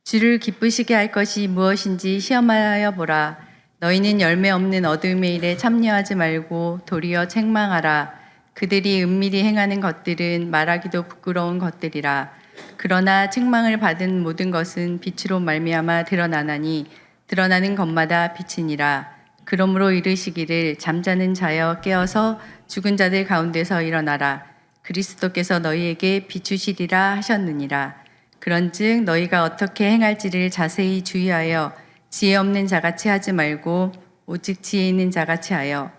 주를 기쁘시게 할 것이 무엇인지 시험하여 보라. 너희는 열매 없는 어둠의 일에 참여하지 말고 도리어 책망하라. 그들이 은밀히 행하는 것들은 말하기도 부끄러운 것들이라. 그러나 책망을 받은 모든 것은 빛으로 말미암아 드러나나니 드러나는 것마다 빛이니라. 그러므로 이르시기를 잠자는 자여 깨어서 죽은 자들 가운데서 일어나라. 그리스도께서 너희에게 비추시리라 하셨느니라. 그런즉 너희가 어떻게 행할지를 자세히 주의하여 지혜 없는 자같이 하지 말고 오직 지혜 있는 자같이 하여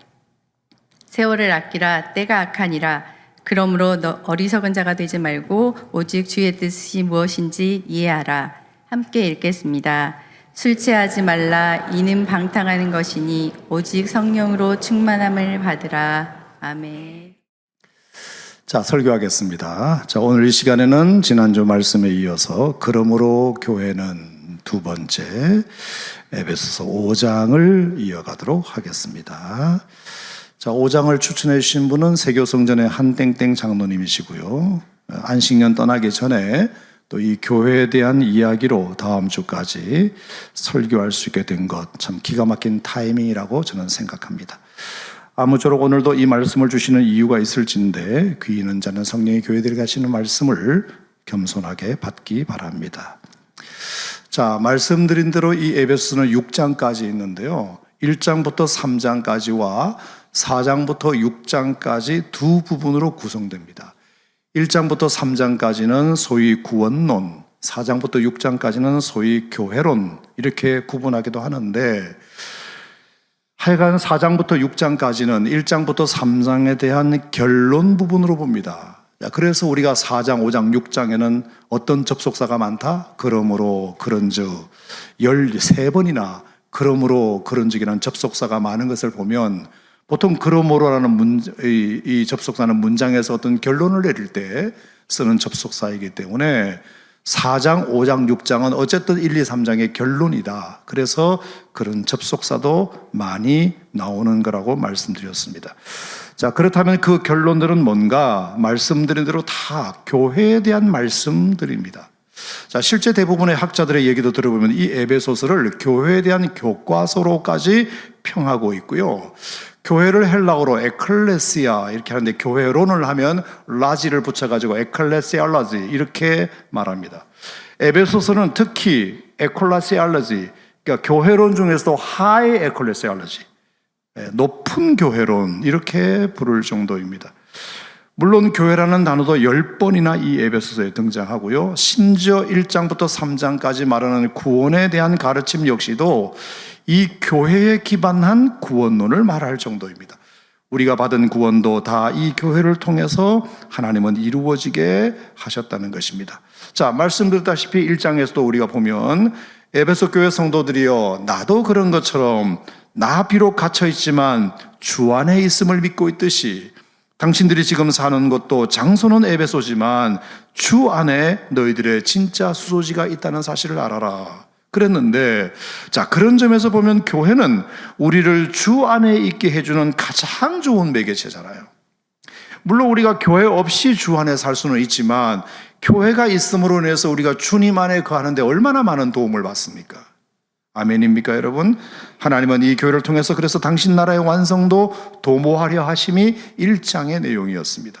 세월을 아끼라. 때가 악하니라. 그러므로 너 어리석은 자가 되지 말고 오직 주의 뜻이 무엇인지 이해하라. 함께 읽겠습니다. 술 취하지 말라. 이는 방탕하는 것이니 오직 성령으로 충만함을 받으라. 아멘. 자, 설교하겠습니다. 자, 오늘 이 시간에는 지난주 말씀에 이어서 그러므로 교회는 두 번째 에베소서 5장을 이어가도록 하겠습니다. 자, 5장을 추천해 주신 분은 세교성전의 한땡땡 장로님이시고요. 안식년 떠나기 전에 또 이 교회에 대한 이야기로 다음 주까지 설교할 수 있게 된 것 참 기가 막힌 타이밍이라고 저는 생각합니다. 아무쪼록 오늘도 이 말씀을 주시는 이유가 있을진데 귀 있는 자는 성령의 교회들이 가시는 말씀을 겸손하게 받기 바랍니다. 자, 말씀드린 대로 이 에베소서는 6장까지 있는데요. 1장부터 3장까지와 4장부터 6장까지 두 부분으로 구성됩니다. 1장부터 3장까지는 소위 구원론, 4장부터 6장까지는 소위 교회론 이렇게 구분하기도 하는데 하여간 4장부터 6장까지는 1장부터 3장에 대한 결론 부분으로 봅니다. 그래서 우리가 4장, 5장, 6장에는 어떤 접속사가 많다? 그러므로 그런즉 13번이나 그러므로 그런즉이라는 접속사가 많은 것을 보면 보통 그러므로라는 이 접속사는 문장에서 어떤 결론을 내릴 때 쓰는 접속사이기 때문에 4장, 5장, 6장은 어쨌든 1, 2, 3장의 결론이다. 그래서 그런 접속사도 많이 나오는 거라고 말씀드렸습니다. 자, 그렇다면 그 결론들은 뭔가 말씀드린 대로 다 교회에 대한 말씀들입니다. 자, 실제 대부분의 학자들의 얘기도 들어보면 이 에베소서를 교회에 대한 교과서로까지 평하고 있고요. 교회를 헬라어로 에클레시아 이렇게 하는데 교회론을 하면 라지를 붙여가지고 에클레시알라지 이렇게 말합니다. 에베소서는 특히 에클레시알라지, 그러니까 교회론 중에서도 하이 에클레시알라지, 높은 교회론 이렇게 부를 정도입니다. 물론 교회라는 단어도 10번이나 이 에베소서에 등장하고요. 심지어 1장부터 3장까지 말하는 구원에 대한 가르침 역시도 이 교회에 기반한 구원론을 말할 정도입니다. 우리가 받은 구원도 다 이 교회를 통해서 하나님은 이루어지게 하셨다는 것입니다. 자, 말씀드렸다시피 1장에서도 우리가 보면 에베소 교회 성도들이여 나도 그런 것처럼 나 비록 갇혀 있지만 주 안에 있음을 믿고 있듯이 당신들이 지금 사는 곳도 장소는 에베소지만 주 안에 너희들의 진짜 수소지가 있다는 사실을 알아라. 그랬는데, 자, 그런 점에서 보면 교회는 우리를 주 안에 있게 해주는 가장 좋은 매개체잖아요. 물론 우리가 교회 없이 주 안에 살 수는 있지만 교회가 있음으로 인해서 우리가 주님 안에 거하는데 얼마나 많은 도움을 받습니까? 아멘입니까, 여러분? 하나님은 이 교회를 통해서 그래서 당신 나라의 완성도 도모하려 하심이 1장의 내용이었습니다.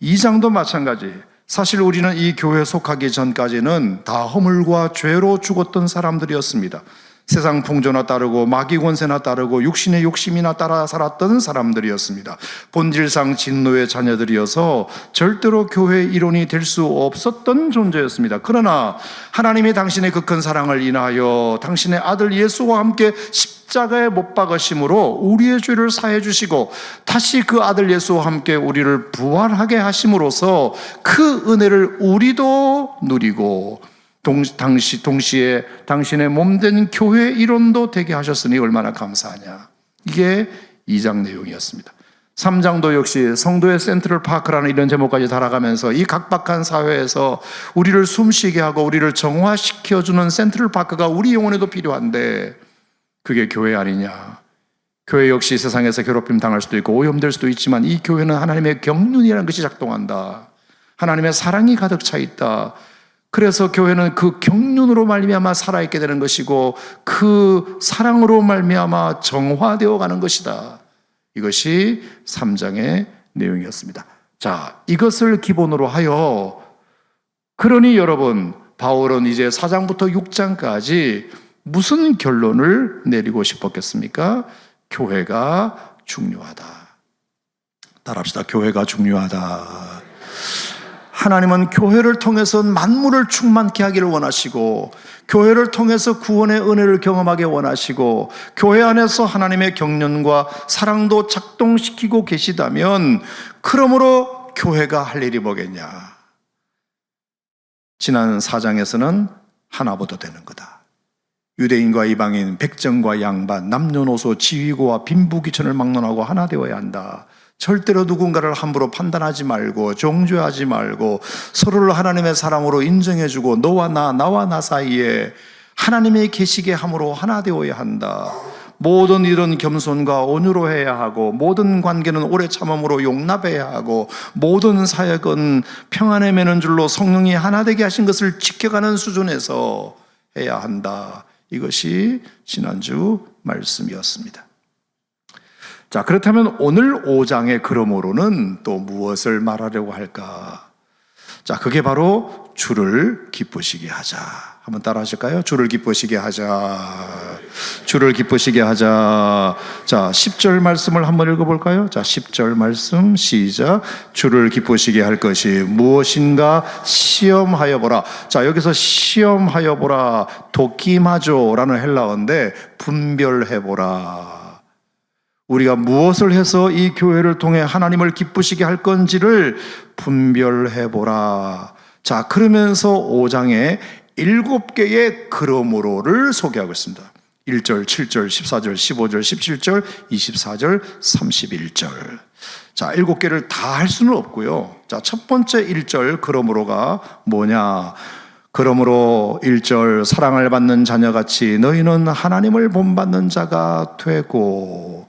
2장도 마찬가지. 사실 우리는 이 교회에 속하기 전까지는 다 허물과 죄로 죽었던 사람들이었습니다. 세상 풍조나 따르고 마귀 권세나 따르고 육신의 욕심이나 따라 살았던 사람들이었습니다. 본질상 진노의 자녀들이어서 절대로 교회의 일원이 될 수 없었던 존재였습니다. 그러나 하나님이 당신의 그 큰 사랑을 인하여 당신의 아들 예수와 함께 십자가에 못 박으심으로 우리의 죄를 사해 주시고 다시 그 아들 예수와 함께 우리를 부활하게 하심으로써 그 은혜를 우리도 누리고 동시에 당신의 몸된 교회 일원도 되게 하셨으니 얼마나 감사하냐. 이게 2장 내용이었습니다. 3장도 역시 성도의 센트럴 파크라는 이런 제목까지 달아가면서 이 각박한 사회에서 우리를 숨쉬게 하고 우리를 정화시켜주는 센트럴 파크가 우리 영혼에도 필요한데 그게 교회 아니냐. 교회 역시 세상에서 괴롭힘 당할 수도 있고 오염될 수도 있지만 이 교회는 하나님의 경륜이라는 것이 작동한다. 하나님의 사랑이 가득 차 있다. 그래서 교회는 그 경륜으로 말미암아 살아있게 되는 것이고 그 사랑으로 말미암아 정화되어 가는 것이다. 이것이 3장의 내용이었습니다. 자, 이것을 기본으로 하여 그러니 여러분, 바울은 이제 4장부터 6장까지 무슨 결론을 내리고 싶었겠습니까? 교회가 중요하다. 따라합시다. 교회가 중요하다. 하나님은 교회를 통해서 만물을 충만케 하기를 원하시고, 교회를 통해서 구원의 은혜를 경험하게 원하시고, 교회 안에서 하나님의 경륜과 사랑도 작동시키고 계시다면, 그러므로 교회가 할 일이 뭐겠냐? 지난 4장에서는 하나보다 되는 거다. 유대인과 이방인, 백정과 양반, 남녀노소, 지휘고와 빈부귀천을 막론하고 하나 되어야 한다. 절대로 누군가를 함부로 판단하지 말고 정죄하지 말고 서로를 하나님의 사람으로 인정해주고 너와 나, 나와 나 사이에 하나님의 계시게 함으로 하나 되어야 한다. 모든 일은 겸손과 온유로 해야 하고 모든 관계는 오래 참음으로 용납해야 하고 모든 사역은 평안에 매는 줄로 성령이 하나 되게 하신 것을 지켜가는 수준에서 해야 한다. 이것이 지난주 말씀이었습니다. 자, 그렇다면 오늘 5장의 그러므로는 또 무엇을 말하려고 할까? 자, 그게 바로 주를 기쁘시게 하자. 한번 따라 하실까요? 주를 기쁘시게 하자. 주를 기쁘시게 하자. 자, 10절 말씀을 한번 읽어볼까요? 자, 10절 말씀 시작. 주를 기쁘시게 할 것이 무엇인가 시험하여 보라. 자, 여기서 시험하여 보라, 도키마조라는 헬라어인데 분별해 보라. 우리가 무엇을 해서 이 교회를 통해 하나님을 기쁘시게 할 건지를 분별해 보라. 자, 그러면서 5장에 7개의 그러므로를 소개하고 있습니다. 1절, 7절, 14절, 15절, 17절, 24절, 31절. 자, 7개를 다 할 수는 없고요. 자, 첫 번째 1절 그러므로가 뭐냐? 그러므로 1절 사랑을 받는 자녀같이 너희는 하나님을 본받는 자가 되고,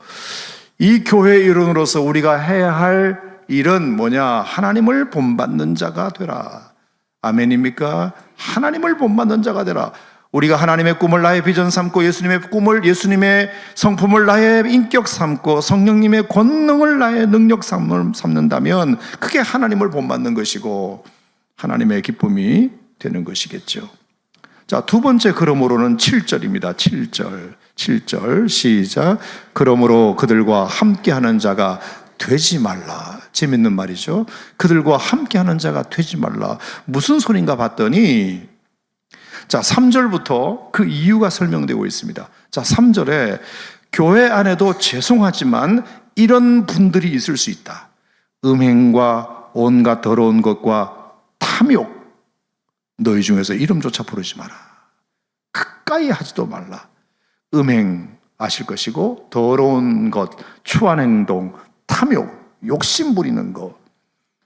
이 교회의 일원으로서 우리가 해야 할 일은 뭐냐? 하나님을 본받는 자가 되라. 아멘입니까? 하나님을 본받는 자가 되라. 우리가 하나님의 꿈을 나의 비전 삼고 예수님의 꿈을, 예수님의 성품을 나의 인격 삼고 성령님의 권능을 나의 능력 삼는다면 그게 하나님을 본받는 것이고 하나님의 기쁨이 되는 것이겠죠. 자, 두 번째 그러므로는 7절입니다. 7절 시작. 그러므로 그들과 함께하는 자가 되지 말라. 재밌는 말이죠. 그들과 함께하는 자가 되지 말라. 무슨 소린가 봤더니, 자, 3절부터 그 이유가 설명되고 있습니다. 자, 3절에 교회 안에도 죄송하지만 이런 분들이 있을 수 있다. 음행과 온갖 더러운 것과 탐욕, 너희 중에서 이름조차 부르지 마라. 가까이 하지도 말라. 음행 아실 것이고 더러운 것, 추한 행동, 탐욕, 욕심 부리는 것.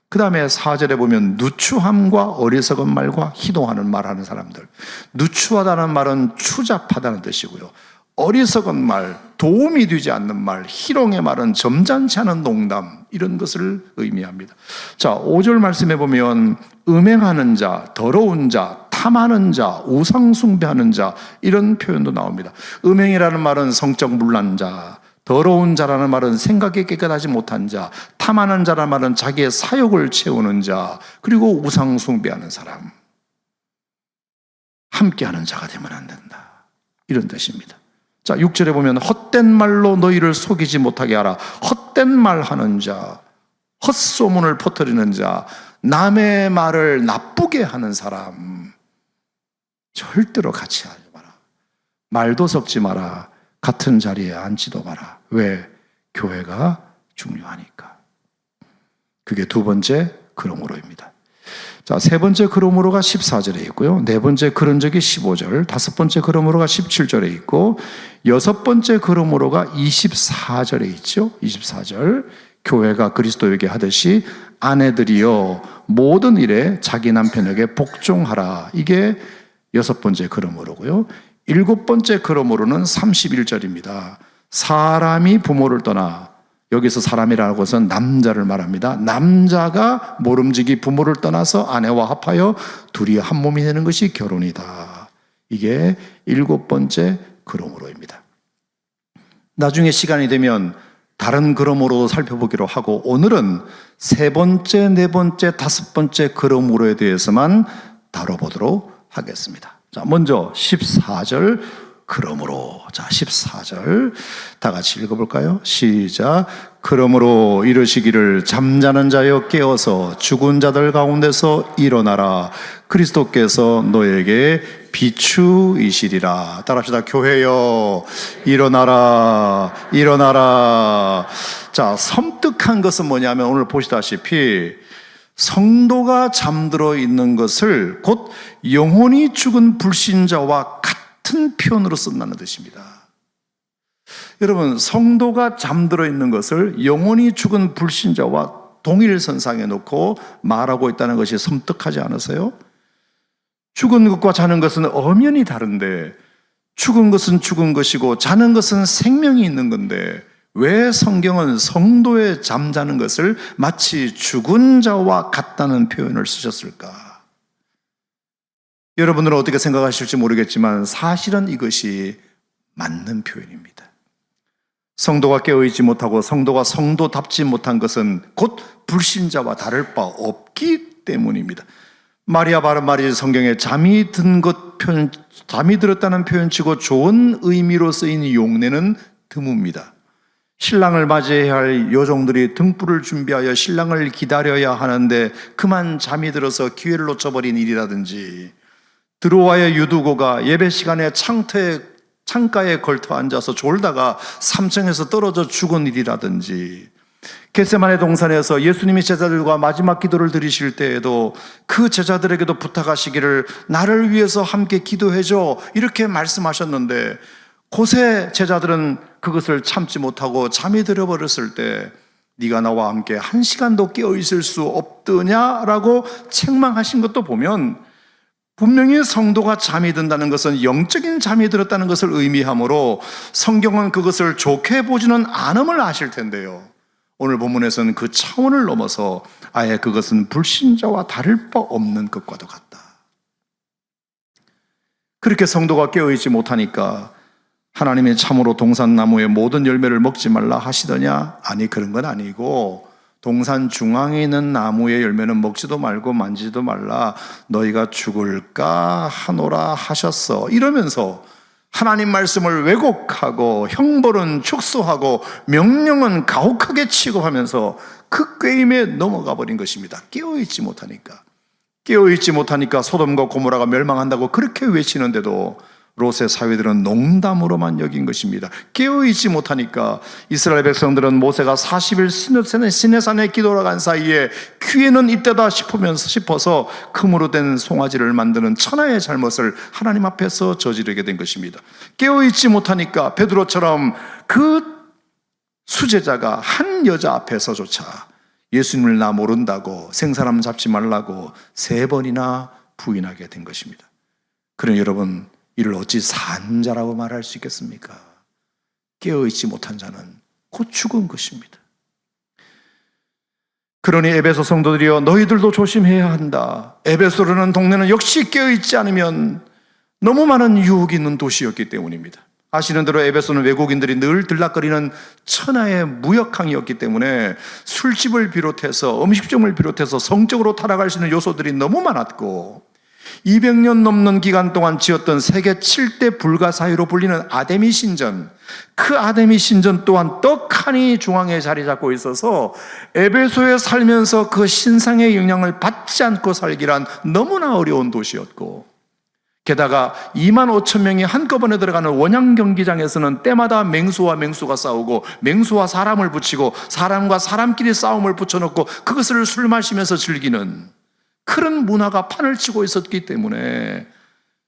그 다음에 4절에 보면 누추함과 어리석은 말과 희동하는 말하는 사람들. 누추하다는 말은 추잡하다는 뜻이고요. 어리석은 말, 도움이 되지 않는 말, 희롱의 말은 점잖지 않은 농담, 이런 것을 의미합니다. 자, 5절 말씀해 보면 음행하는 자, 더러운 자, 탐하는 자, 우상 숭배하는 자, 이런 표현도 나옵니다. 음행이라는 말은 성적 문란 자, 더러운 자라는 말은 생각이 깨끗하지 못한 자, 탐하는 자라는 말은 자기의 사욕을 채우는 자, 그리고 우상 숭배하는 사람. 함께하는 자가 되면 안 된다, 이런 뜻입니다. 자, 6절에 보면 헛된 말로 너희를 속이지 못하게 하라. 헛된 말 하는 자, 헛소문을 퍼뜨리는 자, 남의 말을 나쁘게 하는 사람 절대로 같이 하지 마라. 말도 섞지 마라. 같은 자리에 앉지도 마라. 왜? 교회가 중요하니까. 그게 두 번째 그러므로입니다. 자, 세 번째 그러므로가 14절에 있고요. 네 번째 그런 적이 15절, 다섯 번째 그러므로가 17절에 있고, 여섯 번째 그러므로가 24절에 있죠. 24절. 교회가 그리스도에게 하듯이 아내들이여 모든 일에 자기 남편에게 복종하라. 이게 여섯 번째 그러므로고요. 일곱 번째 그러므로는 31절입니다. 사람이 부모를 떠나 여기서 사람이라는 것은 남자를 말합니다. 남자가 모름지기 부모를 떠나서 아내와 합하여 둘이 한 몸이 되는 것이 결혼이다. 이게 7번째 그러므로입니다. 나중에 시간이 되면 다른 그러므로 살펴보기로 하고, 오늘은 3번째, 4번째, 5번째 그러므로에 대해서만 다뤄보도록 하겠습니다. 자, 먼저 14절 그러므로. 자, 14절 다 같이 읽어볼까요? 시작. 그러므로 이르시기를 잠자는 자여 깨어서 죽은 자들 가운데서 일어나라. 그리스도께서 너에게 비추이시리라. 따라합시다. 교회여 일어나라, 일어나라. 자, 섬뜩한 것은 뭐냐면 오늘 보시다시피 성도가 잠들어 있는 것을 곧 영혼이 죽은 불신자와 같은 표현으로 쓴다는 뜻입니다. 여러분, 성도가 잠들어 있는 것을 영혼이 죽은 불신자와 동일선상에 놓고 말하고 있다는 것이 섬뜩하지 않으세요? 죽은 것과 자는 것은 엄연히 다른데, 죽은 것은 죽은 것이고 자는 것은 생명이 있는 건데, 왜 성경은 성도의 잠자는 것을 마치 죽은 자와 같다는 표현을 쓰셨을까? 여러분들은 어떻게 생각하실지 모르겠지만 사실은 이것이 맞는 표현입니다. 성도가 깨어있지 못하고 성도가 성도답지 못한 것은 곧 불신자와 다를 바 없기 때문입니다. 마리아 바르마리 성경에 잠이 들었다는 표현치고 좋은 의미로 쓰인 용례는 드뭅니다. 신랑을 맞이해야 할 여종들이 등불을 준비하여 신랑을 기다려야 하는데 그만 잠이 들어서 기회를 놓쳐버린 일이라든지, 드로아의 유두고가 예배 시간에 창가에 걸터 앉아서 졸다가 3층에서 떨어져 죽은 일이라든지, 겟세마네 동산에서 예수님이 제자들과 마지막 기도를 드리실 때에도 그 제자들에게도 부탁하시기를 나를 위해서 함께 기도해줘 이렇게 말씀하셨는데, 고세 제자들은 그것을 참지 못하고 잠이 들어버렸을 때 네가 나와 함께 1시간도 깨어있을 수 없더냐라고 책망하신 것도 보면, 분명히 성도가 잠이 든다는 것은 영적인 잠이 들었다는 것을 의미하므로 성경은 그것을 좋게 보지는 않음을 아실 텐데요, 오늘 본문에서는 그 차원을 넘어서 아예 그것은 불신자와 다를 바 없는 것과도 같다. 그렇게 성도가 깨어있지 못하니까 하나님이 참으로 동산나무의 모든 열매를 먹지 말라 하시더냐? 아니, 그런 건 아니고, 동산 중앙에 있는 나무의 열매는 먹지도 말고 만지지도 말라, 너희가 죽을까 하노라 하셨어. 이러면서 하나님 말씀을 왜곡하고 형벌은 축소하고 명령은 가혹하게 취급하면서 그 꾀임에 넘어가 버린 것입니다. 깨어있지 못하니까 소돔과 고모라가 멸망한다고 그렇게 외치는데도 롯의 사위들은 농담으로만 여긴 것입니다. 깨어있지 못하니까 이스라엘 백성들은 모세가 40일 시내산에 기도하러 간 사이에 기회는 이때다 싶어서 금으로 된 송아지를 만드는 천하의 잘못을 하나님 앞에서 저지르게 된 것입니다. 깨어있지 못하니까 베드로처럼 그 수제자가 한 여자 앞에서조차 예수님을 나 모른다고, 생사람 잡지 말라고 3번이나 부인하게 된 것입니다. 그러니 여러분, 이를 어찌 산 자라고 말할 수 있겠습니까? 깨어있지 못한 자는 곧 죽은 것입니다. 그러니 에베소 성도들이여, 너희들도 조심해야 한다. 에베소라는 동네는 역시 깨어있지 않으면 너무 많은 유혹이 있는 도시였기 때문입니다. 아시는 대로 에베소는 외국인들이 늘 들락거리는 천하의 무역항이었기 때문에 술집을 비롯해서 음식점을 비롯해서 성적으로 타락할 수 있는 요소들이 너무 많았고, 200년 넘는 기간 동안 지었던 세계 7대 불가사의로 불리는 아데미 신전, 그 아데미 신전 또한 떡하니 중앙에 자리 잡고 있어서 에베소에 살면서 그 신상의 영향을 받지 않고 살기란 너무나 어려운 도시였고, 게다가 2만 5천 명이 한꺼번에 들어가는 원양 경기장에서는 때마다 맹수와 맹수가 싸우고, 맹수와 사람을 붙이고 사람과 사람끼리 싸움을 붙여놓고 그것을 술 마시면서 즐기는 그런 문화가 판을 치고 있었기 때문에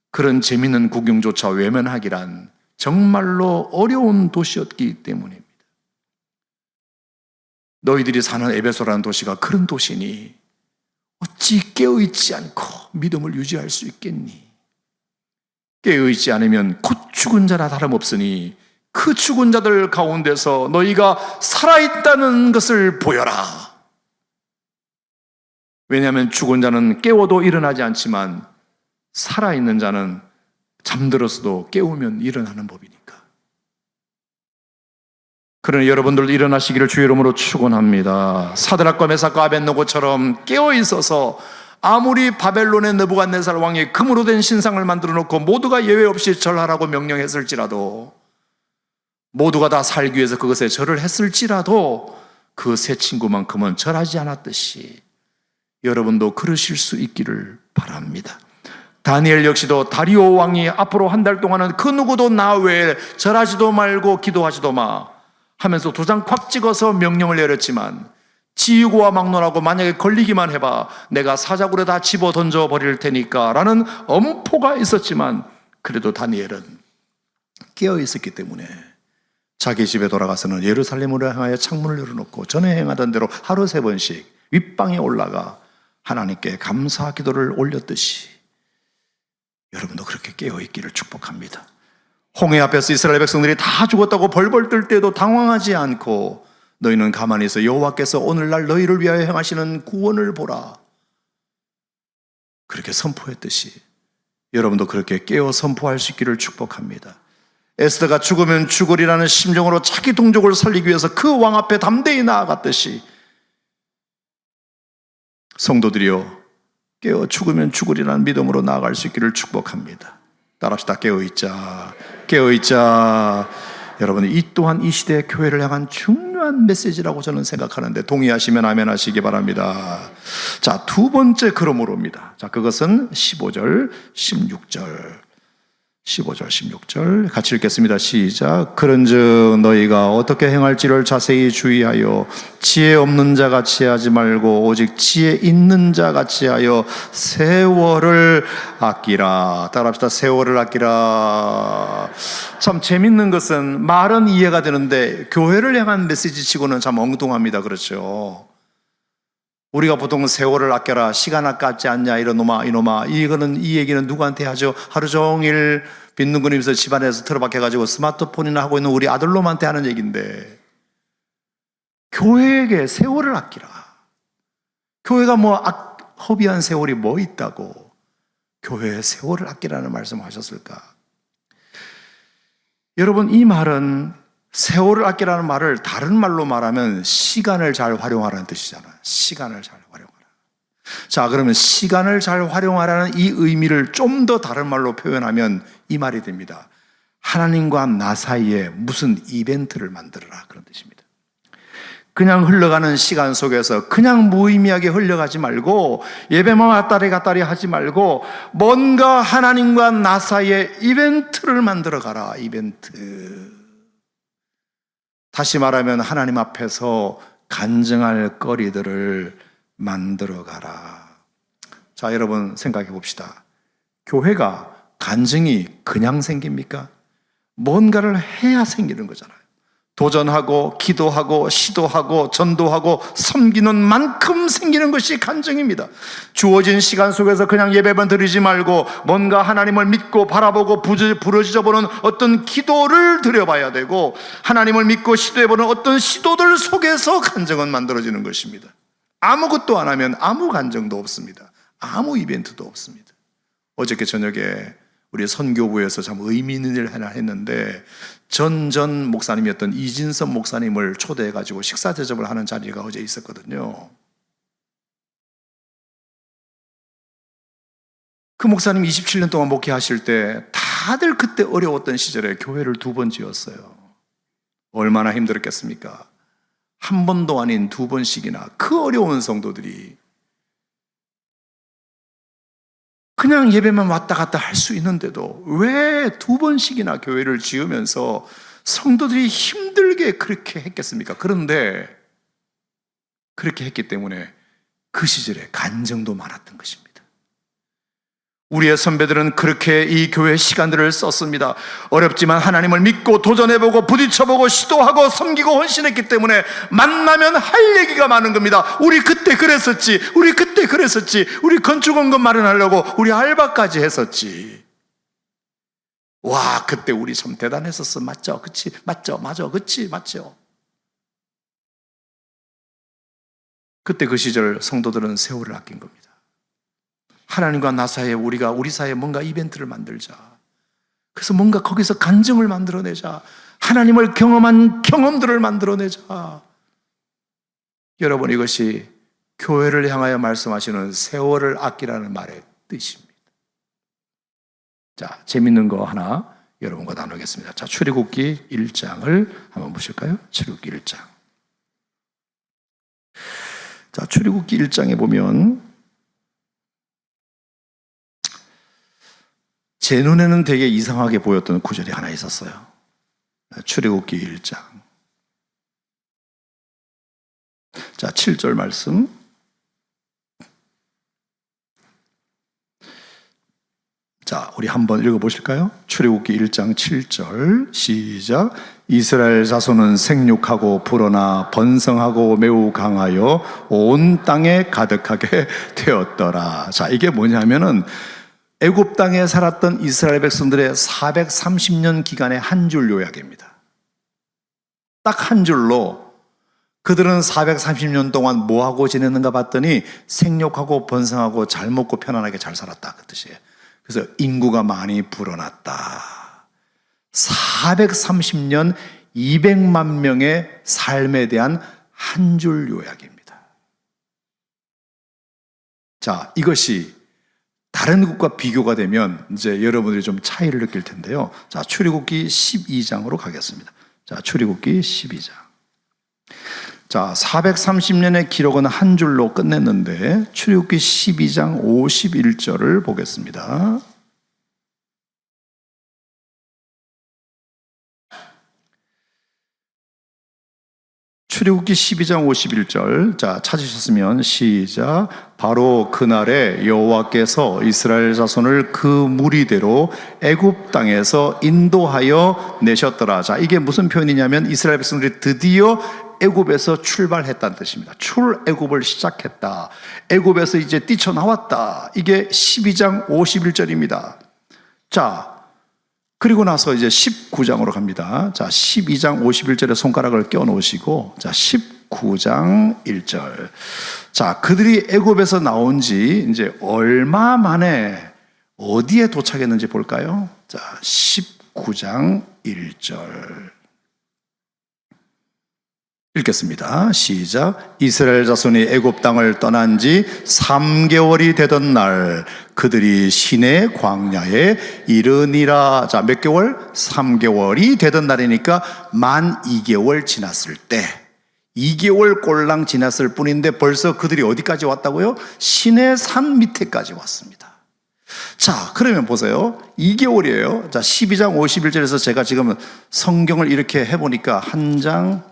그런 재미있는 구경조차 외면하기란 정말로 어려운 도시였기 때문입니다. 너희들이 사는 에베소라는 도시가 그런 도시니 어찌 깨어있지 않고 믿음을 유지할 수 있겠니? 깨어있지 않으면 곧 죽은 자라 다름없으니 그 죽은 자들 가운데서 너희가 살아있다는 것을 보여라. 왜냐하면 죽은 자는 깨워도 일어나지 않지만 살아있는 자는 잠들었어도 깨우면 일어나는 법이니까. 그러니 여러분들도 일어나시기를 주의 이름으로 축원합니다. 사드락과 메삭과 아벳노고처럼 깨어 있어서 아무리 바벨론의 느부갓네살 왕이 금으로 된 신상을 만들어 놓고 모두가 예외 없이 절하라고 명령했을지라도, 모두가 다 살기 위해서 그것에 절을 했을지라도 그 세 친구만큼은 절하지 않았듯이 여러분도 그러실 수 있기를 바랍니다. 다니엘 역시도 다리오 왕이 앞으로 한 달 동안은 그 누구도 나 외에 절하지도 말고 기도하지도 마 하면서 도장 콱 찍어서 명령을 내렸지만, 지우고와 막론하고 만약에 걸리기만 해봐 내가 사자굴에 다 집어 던져 버릴 테니까 라는 엄포가 있었지만, 그래도 다니엘은 깨어 있었기 때문에 자기 집에 돌아가서는 예루살렘으로 향하여 창문을 열어놓고 전에 행하던 대로 하루 3번씩 윗방에 올라가 하나님께 감사 기도를 올렸듯이 여러분도 그렇게 깨어있기를 축복합니다. 홍해 앞에서 이스라엘 백성들이 다 죽었다고 벌벌 떨 때도 당황하지 않고 너희는 가만히 있어 여호와께서 오늘날 너희를 위하여 행하시는 구원을 보라, 그렇게 선포했듯이 여러분도 그렇게 깨어 선포할 수 있기를 축복합니다. 에스더가 죽으면 죽으리라는 심정으로 자기 동족을 살리기 위해서 그 왕 앞에 담대히 나아갔듯이 성도들이여 깨어 죽으면 죽으리라는 믿음으로 나아갈 수 있기를 축복합니다. 따라합시다. 깨어있자, 깨어있자. 여러분, 이 또한 이 시대의 교회를 향한 중요한 메시지라고 저는 생각하는데 동의하시면 아멘 하시기 바랍니다. 자, 두 번째 그러므로입니다. 자, 그것은 15절, 16절. 15절, 16절 같이 읽겠습니다. 시작. 그런즉 너희가 어떻게 행할지를 자세히 주의하여 지혜 없는 자 같이 하지 말고 오직 지혜 있는 자 같이 하여 세월을 아끼라. 따라합시다. 세월을 아끼라. 참 재밌는 것은 말은 이해가 되는데 교회를 향한 메시지 치고는 참 엉뚱합니다. 그렇죠? 우리가 보통 세월을 아껴라, 시간 아깝지 않냐, 이놈아, 이 얘기는 누구한테 하죠? 하루 종일 빈둥거리면서 집안에서 틀어박혀가지고 스마트폰이나 하고 있는 우리 아들놈한테 하는 얘기인데, 교회에게 세월을 아끼라. 교회가 허비한 세월이 뭐 있다고 교회에 세월을 아끼라는 말씀을 하셨을까? 여러분, 이 말은 세월을 아끼라는 말을 다른 말로 말하면 시간을 잘 활용하라는 뜻이잖아요. 시간을 잘 활용하라. 자, 그러면 시간을 잘 활용하라는 이 의미를 좀 더 다른 말로 표현하면 이 말이 됩니다. 하나님과 나 사이에 무슨 이벤트를 만들어라, 그런 뜻입니다. 그냥 흘러가는 시간 속에서 그냥 무의미하게 흘러가지 말고, 예배만 왔다리 갔다리 하지 말고 뭔가 하나님과 나 사이에 이벤트를 만들어 가라. 이벤트. 다시 말하면 하나님 앞에서 간증할 거리들을 만들어 가라. 자, 여러분 생각해 봅시다. 교회가 간증이 그냥 생깁니까? 뭔가를 해야 생기는 거잖아요. 도전하고 기도하고 시도하고 전도하고 섬기는 만큼 생기는 것이 간증입니다. 주어진 시간 속에서 그냥 예배만 드리지 말고 뭔가 하나님을 믿고 바라보고 부르짖어보는 어떤 기도를 드려봐야 되고, 하나님을 믿고 시도해보는 어떤 시도들 속에서 간증은 만들어지는 것입니다. 아무것도 안 하면 아무 간증도 없습니다. 아무 이벤트도 없습니다. 어저께 저녁에 우리 선교부에서 참 의미 있는 일을 하나 했는데, 전 목사님이었던 이진섭 목사님을 초대해가지고 식사 대접을 하는 자리가 어제 있었거든요. 그 목사님 27년 동안 목회하실 때 다들 그때 어려웠던 시절에 교회를 2번 지었어요. 얼마나 힘들었겠습니까? 한 번도 아닌 2번씩이나 그 어려운 성도들이 그냥 예배만 왔다 갔다 할 수 있는데도 왜 2번씩이나 교회를 지으면서 성도들이 힘들게 그렇게 했겠습니까? 그런데 그렇게 했기 때문에 그 시절에 간증도 많았던 것입니다. 우리의 선배들은 그렇게 이 교회 시간들을 썼습니다. 어렵지만 하나님을 믿고 도전해보고 부딪혀보고 시도하고 섬기고 헌신했기 때문에 만나면 할 얘기가 많은 겁니다. 우리 그때 그랬었지, 우리 그때 그랬었지, 우리 건축원금 마련하려고 우리 알바까지 했었지. 와, 그때 우리 참 대단했었어. 맞죠? 그치? 맞죠? 맞아. 그치? 맞죠? 그때 그 시절 성도들은 세월을 아낀 겁니다. 하나님과 나 사이에 우리 사이에 뭔가 이벤트를 만들자. 그래서 뭔가 거기서 간증을 만들어내자. 하나님을 경험한 경험들을 만들어내자. 여러분, 이것이 교회를 향하여 말씀하시는 세월을 아끼라는 말의 뜻입니다. 자, 재밌는 거 하나 여러분과 나누겠습니다. 자, 출애굽기 1장을 한번 보실까요? 출애굽기 1장. 자, 출애굽기 1장에 보면 제 눈에는 되게 이상하게 보였던 구절이 하나 있었어요. 출애굽기 1장. 자, 7절 말씀. 자, 우리 한번 읽어보실까요? 출애굽기 1장 7절 시작. 이스라엘 자손은 생육하고 불어나 번성하고 매우 강하여 온 땅에 가득하게 되었더라. 자, 이게 뭐냐면은 애굽 땅에 살았던 이스라엘 백성들의 430년 기간의 한 줄 요약입니다. 딱 한 줄로 그들은 430년 동안 뭐하고 지냈는가 봤더니 생육하고 번성하고 잘 먹고 편안하게 잘 살았다, 그 뜻이에요. 그래서 인구가 많이 불어났다. 430년 200만 명의 삶에 대한 한 줄 요약입니다. 자, 이것이 다른 국과 비교가 되면 이제 여러분들이 좀 차이를 느낄 텐데요. 자, 출애굽기 12장으로 가겠습니다. 자, 출애굽기 12장. 자, 430년의 기록은 한 줄로 끝냈는데 출애굽기 12장 51절을 보겠습니다. 출애굽기 12장 51절. 자, 찾으셨으면 시작. 바로 그날에 여호와께서 이스라엘 자손을 그 무리대로 애굽 땅에서 인도하여 내셨더라. 자, 이게 무슨 표현이냐면 이스라엘 백성들이 드디어 애굽에서 출발했다는 뜻입니다. 출애굽을 시작했다. 애굽에서 이제 뛰쳐나왔다. 이게 12장 51절입니다. 자, 그리고 나서 이제 19장으로 갑니다. 자, 12장 51절에 손가락을 껴 놓으시고, 자, 19장 1절. 자, 그들이 애굽에서 나온 지 이제 얼마 만에 어디에 도착했는지 볼까요? 자, 19장 1절. 읽겠습니다. 시작. 이스라엘 자손이 애굽 땅을 떠난 지 3개월이 되던 날 그들이 시내 광야에 이르니라. 자, 몇 개월? 3개월이 되던 날이니까 만 2개월 지났을 때, 2개월 꼴랑 지났을 뿐인데 벌써 그들이 어디까지 왔다고요? 시내 산 밑에까지 왔습니다. 자, 그러면 보세요. 2개월이에요. 자, 12장 51절에서 제가 지금 성경을 이렇게 해보니까 한 장,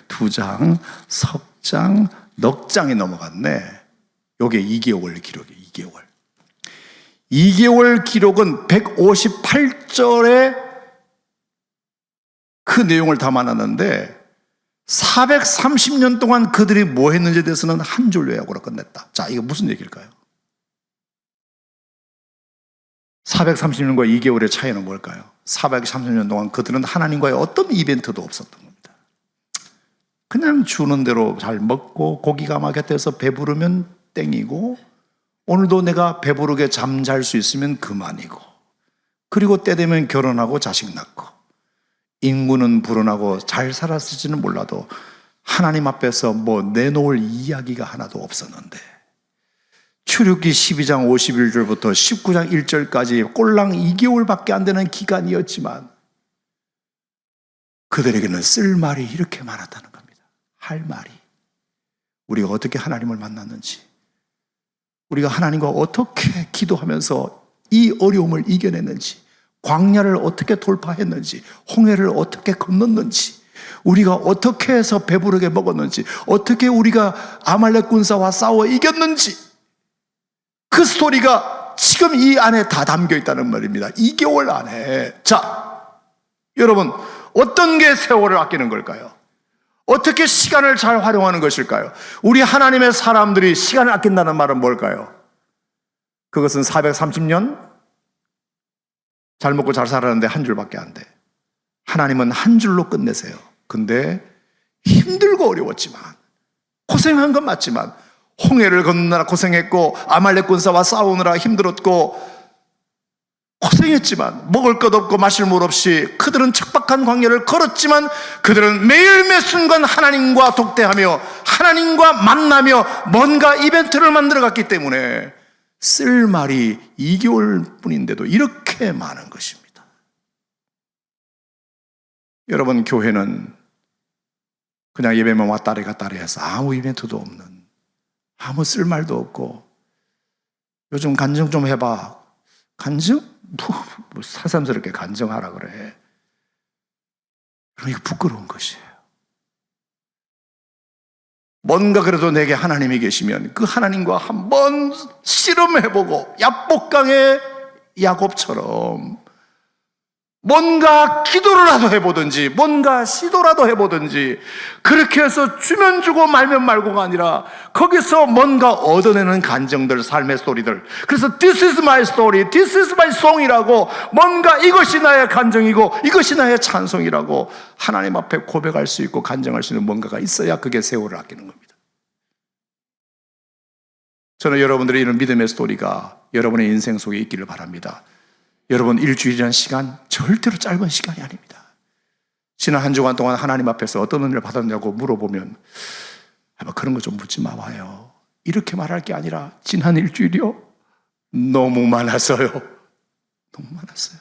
두 장, 석 장, 넉 장이 넘어갔네. 요게 2개월 기록이에요. 2개월. 2개월 기록은 158절에 그 내용을 담아놨는데 430년 동안 그들이 뭐 했는지에 대해서는 한 줄 요약으로 끝냈다. 자, 이거 무슨 얘기일까요? 430년과 2개월의 차이는 뭘까요? 430년 동안 그들은 하나님과의 어떤 이벤트도 없었던 겁니다. 그냥 주는 대로 잘 먹고 고기가 막 곁에서 배부르면 땡이고, 오늘도 내가 배부르게 잠잘 수 있으면 그만이고, 그리고 때 되면 결혼하고 자식 낳고, 인구는 불어나고 잘 살았을지는 몰라도 하나님 앞에서 뭐 내놓을 이야기가 하나도 없었는데, 출애굽기 12장 51절부터 19장 1절까지 꼴랑 2개월밖에 안 되는 기간이었지만 그들에게는 쓸 말이 이렇게 많았다는 겁니다. 할 말이. 우리가 어떻게 하나님을 만났는지, 우리가 하나님과 어떻게 기도하면서 이 어려움을 이겨냈는지, 광야를 어떻게 돌파했는지, 홍해를 어떻게 건넜는지, 우리가 어떻게 해서 배부르게 먹었는지, 어떻게 우리가 아말렉 군사와 싸워 이겼는지, 그 스토리가 지금 이 안에 다 담겨 있다는 말입니다. 2개월 안에. 자, 여러분, 어떤 게 세월을 아끼는 걸까요? 어떻게 시간을 잘 활용하는 것일까요? 우리 하나님의 사람들이 시간을 아낀다는 말은 뭘까요? 그것은 430년 잘 먹고 잘 살았는데 한 줄밖에 안 돼. 하나님은 한 줄로 끝내세요. 근데 힘들고 어려웠지만, 고생한 건 맞지만, 홍해를 건너느라 고생했고 아말렉 군사와 싸우느라 힘들었고 고생했지만, 먹을 것 없고 마실 물 없이 그들은 척박한 광야를 걸었지만, 그들은 매일 매 순간 하나님과 독대하며 하나님과 만나며 뭔가 이벤트를 만들어 갔기 때문에 쓸 말이 2개월 뿐인데도 이렇게 많은 것입니다. 여러분, 교회는 그냥 예배만 왔다리 갔다리 해서 아무 이벤트도 없는, 아무 쓸 말도 없고, 요즘 간증 좀 해봐. 간증? 뭐 새삼스럽게 간증하라 그래. 그럼 이거 부끄러운 것이에요. 뭔가 그래도 내게 하나님이 계시면 그 하나님과 한번 씨름해보고, 야복강의 야곱처럼 뭔가 기도라도 해보든지 뭔가 시도라도 해보든지, 그렇게 해서 주면 주고 말면 말고가 아니라 거기서 뭔가 얻어내는 간정들, 삶의 스토리들. 그래서 This is my story, This is my song이라고, 뭔가 이것이 나의 간정이고 이것이 나의 찬송이라고 하나님 앞에 고백할 수 있고 간정할 수 있는 뭔가가 있어야 그게 세월을 아끼는 겁니다. 저는 여러분들의 이런 믿음의 스토리가 여러분의 인생 속에 있기를 바랍니다. 여러분, 일주일이라는 시간 절대로 짧은 시간이 아닙니다. 지난 한 주간 동안 하나님 앞에서 어떤 은혜를 받았냐고 물어보면 그런 거 좀 묻지 마봐요. 이렇게 말할 게 아니라 지난 일주일이요? 너무 많았어요. 너무 많았어요.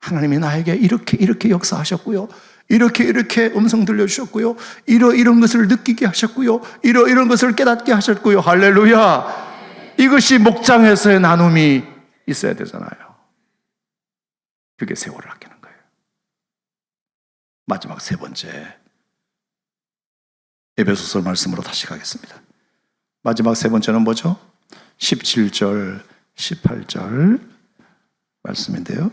하나님이 나에게 이렇게 역사하셨고요. 이렇게 음성 들려주셨고요. 이런 것을 느끼게 하셨고요. 이런 것을 깨닫게 하셨고요. 할렐루야. 이것이 목장에서의 나눔이 있어야 되잖아요. 그게 세월을 아끼는 거예요. 마지막 세 번째, 에베소서 말씀으로 다시 가겠습니다. 마지막 세 번째는 뭐죠? 17절, 18절 말씀인데요.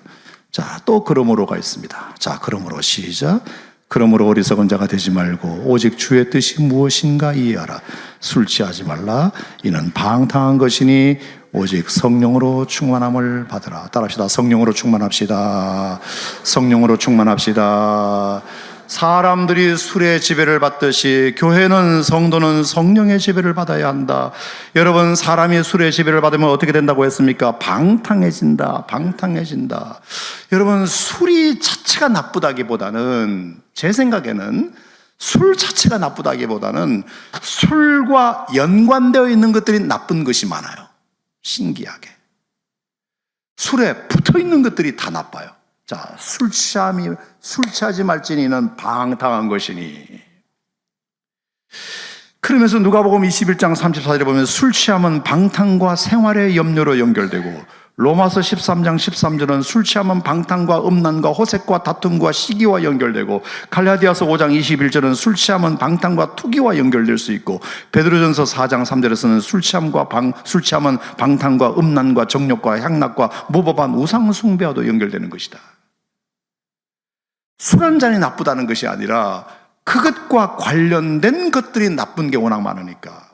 자, 또 그러므로가 있습니다. 자, 그러므로 시작. 그러므로 어리석은 자가 되지 말고 오직 주의 뜻이 무엇인가 이해하라. 술 취하지 말라. 이는 방탕한 것이니 오직 성령으로 충만함을 받으라. 따라합시다. 성령으로 충만합시다. 성령으로 충만합시다. 사람들이 술의 지배를 받듯이 교회는, 성도는 성령의 지배를 받아야 한다. 여러분, 사람이 술의 지배를 받으면 어떻게 된다고 했습니까? 방탕해진다. 방탕해진다. 여러분, 술이 자체가 나쁘다기보다는, 제 생각에는 술 자체가 나쁘다기보다는 술과 연관되어 있는 것들이 나쁜 것이 많아요. 신기하게 술에 붙어있는 것들이 다 나빠요. 자, 술 취하지 말지니는 방탕한 것이니. 그러면서 누가복음 21장 34절에 보면 술 취함은 방탕과 생활의 염려로 연결되고, 로마서 13장 13절은 술 취함은 방탕과 음란과 호색과 다툼과 시기와 연결되고, 갈라디아서 5장 21절은 술 취함은 방탕과 투기와 연결될 수 있고, 베드로전서 4장 3절에서는 술 취함은 방탕과 음란과 정욕과 향락과 무법한 우상 숭배와도 연결되는 것이다. 술 한 잔이 나쁘다는 것이 아니라 그것과 관련된 것들이 나쁜 게 워낙 많으니까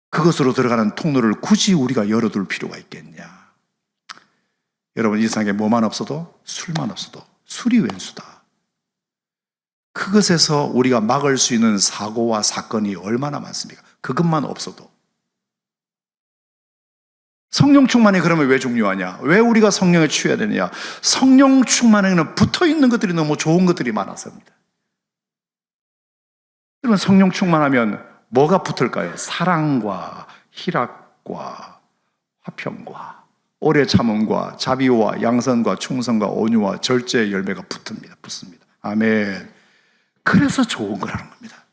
그것으로 들어가는 통로를 굳이 우리가 열어둘 필요가 있겠냐. 여러분, 이 세상에 뭐만 없어도, 술만 없어도 술이 왼수다. 그것에서 우리가 막을 수 있는 사고와 사건이 얼마나 많습니까? 그것만 없어도. 성령 충만이 그러면 왜 중요하냐? 왜 우리가 성령에 취해야 되느냐? 성령 충만에는 붙어있는 것들이 너무 좋은 것들이 많아서입니다. 그러면 성령 충만하면 뭐가 붙을까요? 사랑과 희락과 화평과 오래 참음과 자비와 양선과 충성과 온유와 절제의 열매가 붙습니다. 아멘. 그래서 좋은 거라는 겁니다.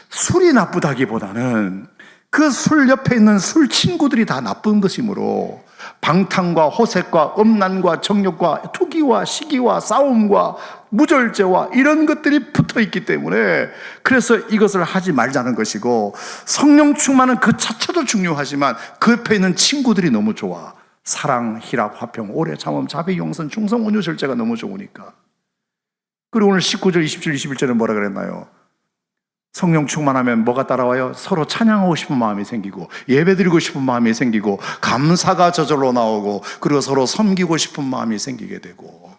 술이 나쁘다기보다는 그 술 옆에 있는 술 친구들이 다 나쁜 것이므로 방탕과 호색과 음란과 정욕과 투기와 시기와 싸움과 무절제와 이런 것들이 붙어있기 때문에, 그래서 이것을 하지 말자는 것이고, 성령 충만은 그 자체도 중요하지만 그 옆에 있는 친구들이 너무 좋아. 사랑, 희락, 화평, 오래 참음, 자비, 용선, 충성, 온유, 절제가 너무 좋으니까. 그리고 오늘 19절, 20절, 21절은 뭐라 그랬나요? 성령 충만하면 뭐가 따라와요? 서로 찬양하고 싶은 마음이 생기고 예배드리고 싶은 마음이 생기고 감사가 저절로 나오고 그리고 서로 섬기고 싶은 마음이 생기게 되고.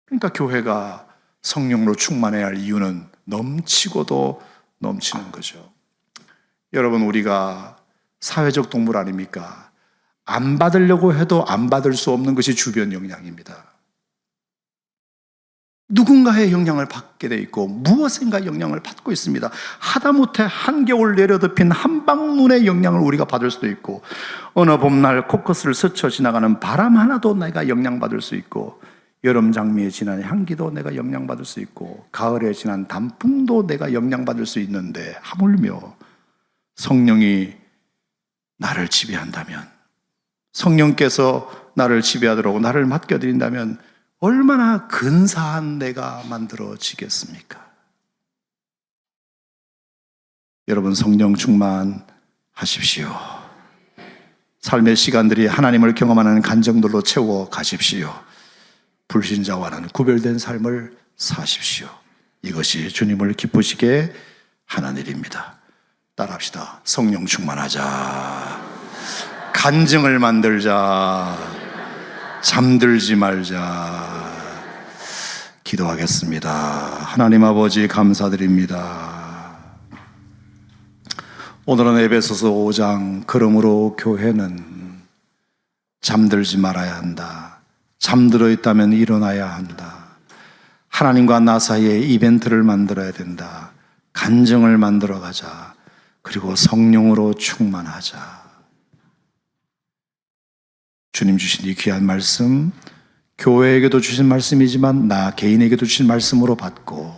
그러니까 교회가 성령으로 충만해야 할 이유는 넘치고도 넘치는 거죠. 여러분, 우리가 사회적 동물 아닙니까? 안 받으려고 해도 안 받을 수 없는 것이 주변 영향입니다. 누군가의 영향을 받게 돼 있고 무엇인가 영향을 받고 있습니다. 하다못해 한겨울 내려덮인 한방눈의 영향을 우리가 받을 수도 있고, 어느 봄날 코끝을 스쳐 지나가는 바람 하나도 내가 영향받을 수 있고, 여름 장미에 지난 향기도 내가 영향받을 수 있고, 가을에 지난 단풍도 내가 영향받을 수 있는데, 하물며 성령이 나를 지배한다면, 성령께서 나를 지배하도록 나를 맡겨드린다면 얼마나 근사한 내가 만들어지겠습니까? 여러분, 성령 충만하십시오. 삶의 시간들이 하나님을 경험하는 간정들로 채워 가십시오. 불신자와는 구별된 삶을 사십시오. 이것이 주님을 기쁘시게 하는 일입니다. 따라합시다. 성령 충만하자. 간증을 만들자. 잠들지 말자. 기도하겠습니다. 하나님 아버지, 감사드립니다. 오늘은 에베소서 5장, 그러므로 교회는 잠들지 말아야 한다. 잠들어 있다면 일어나야 한다. 하나님과 나 사이에 이벤트를 만들어야 된다. 간증을 만들어 가자. 그리고 성령으로 충만하자. 주님 주신 이 귀한 말씀, 교회에게도 주신 말씀이지만 나 개인에게도 주신 말씀으로 받고,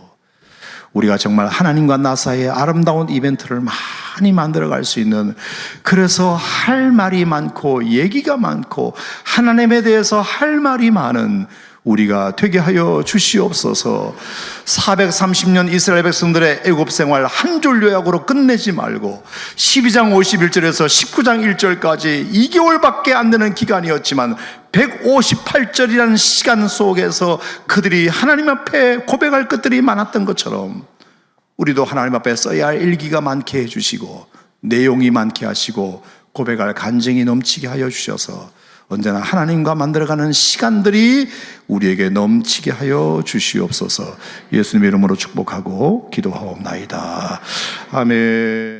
우리가 정말 하나님과 나 사이에 아름다운 이벤트를 많이 만들어갈 수 있는, 그래서 할 말이 많고 얘기가 많고 하나님에 대해서 할 말이 많은 우리가 되게 하여 주시옵소서. 430년 이스라엘 백성들의 애굽 생활 한 줄 요약으로 끝내지 말고 12장 51절에서 19장 1절까지 2개월밖에 안 되는 기간이었지만 158절이라는 시간 속에서 그들이 하나님 앞에 고백할 것들이 많았던 것처럼 우리도 하나님 앞에 써야 할 일기가 많게 해주시고 내용이 많게 하시고 고백할 간증이 넘치게 하여 주셔서 언제나 하나님과 만들어가는 시간들이 우리에게 넘치게 하여 주시옵소서. 예수님의 이름으로 축복하고 기도하옵나이다. 아멘.